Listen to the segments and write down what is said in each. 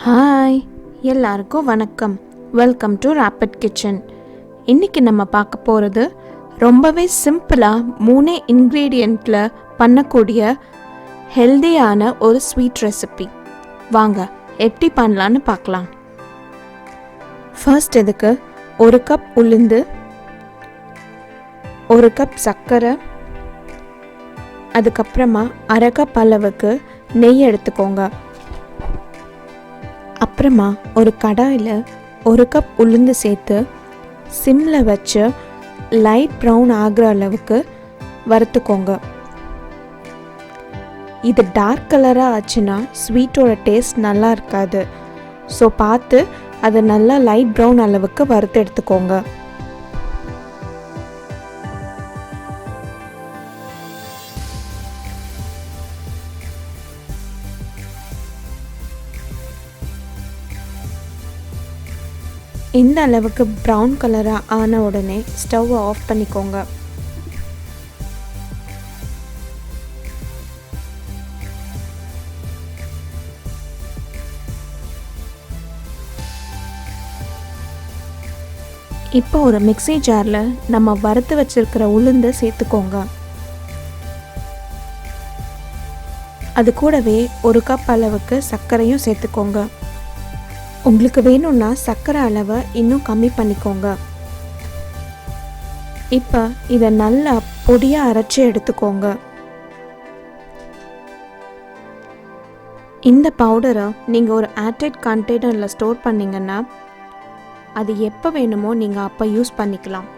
Hi, எல்லாருக்கும் வணக்கம். Welcome to Rabbit Kitchen. இன்றைக்கி நம்ம பார்க்க போகிறது ரொம்பவே சிம்பிளாக 3 இன்க்ரீடியண்ட்டில் பண்ணக்கூடிய ஹெல்தியான ஒரு ஸ்வீட் ரெசிபி. வாங்க எப்படி பண்ணலான்னு பார்க்கலாம். ஃபர்ஸ்ட் இதுக்கு 1 கப் உளுந்து, 1 கப் சர்க்கரை, அதுக்கப்புறமா 1/2 கப் அளவுக்கு நெய் எடுத்துக்கோங்க. அப்புறமா ஒரு கடாயில் 1 கப் உளுந்து சேர்த்து சிம்மில் வச்சு லைட் ப்ரௌன் ஆகிற அளவுக்கு வறுத்துக்கோங்க. இது டார்க் கலராக ஆச்சுன்னா ஸ்வீட்டோட டேஸ்ட் நல்லா இருக்காது. ஸோ பார்த்து அதை நல்லா லைட் ப்ரௌன் அளவுக்கு வறுத்து எடுத்துக்கோங்க. இந்த அளவுக்கு ப்ரௌன் கலராக ஆன உடனே ஸ்டவ்வை ஆஃப் பண்ணிக்கோங்க. இப்போ ஒரு மிக்ஸி ஜாரில் நம்ம வறுத்து வச்சிருக்கிற உளுந்து சேர்த்துக்கோங்க. அது கூடவே 1 கப் அளவுக்கு சர்க்கரையும் சேர்த்துக்கோங்க. உங்களுக்கு வேணும்னா சர்க்கரை அளவை இன்னும் கம்மி பண்ணிக்கோங்க. இப்போ இதை நல்லா பொடியாக அரைச்சி எடுத்துக்கோங்க. இந்த பவுடரை நீங்கள் ஒரு ஏர்டைட் கண்டெய்னரில் ஸ்டோர் பண்ணிங்கன்னா அது எப்போ வேணுமோ நீங்கள் அப்போ யூஸ் பண்ணிக்கலாம்.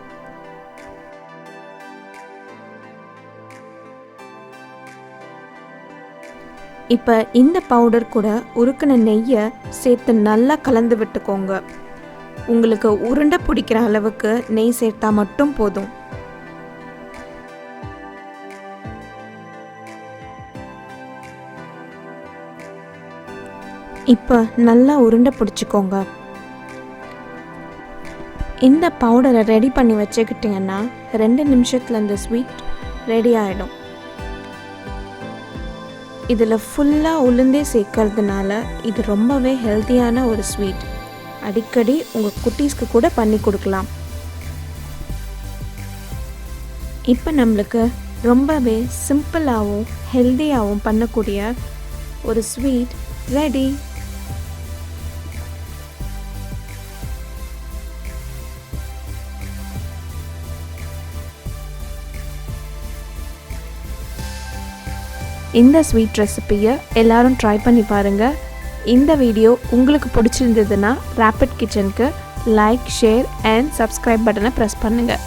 இப்போ இந்த பவுடர் கூட உருக்கின நெய்யை சேர்த்து நல்லா கலந்து விட்டுக்கோங்க. உங்களுக்கு உருண்டை பிடிக்கிற அளவுக்கு நெய் சேர்த்தா மட்டும் போதும். இப்போ நல்லா உருண்டை பிடிச்சிக்கோங்க. இந்த பவுடரை ரெடி பண்ணி வச்சுக்கிட்டிங்கன்னா 2 நிமிஷத்தில் இந்த ஸ்வீட் ரெடி ஆகிடும். இதில் ஃபுல்லாக உளுந்தே சேர்க்கறதுனால இது ரொம்பவே ஹெல்த்தியான ஒரு ஸ்வீட். அடிக்கடி உங்கள் குட்டீஸ்க்கு கூட பண்ணி கொடுக்கலாம். இப்போ நம்மளுக்கு ரொம்பவே சிம்பிளாகவும் ஹெல்த்தியாகவும் பண்ணக்கூடிய ஒரு ஸ்வீட் ரெடி. இந்த ஸ்வீட் ரெசிபியை எல்லாரும் ட்ரை பண்ணி பாருங்கள். இந்த வீடியோ உங்களுக்கு பிடிச்சிருந்ததுன்னா ராபிட் கிச்சனுக்கு லைக், ஷேர் அண்ட் சப்ஸ்கிரைப் பட்டனை ப்ரெஸ் பண்ணுங்கள்.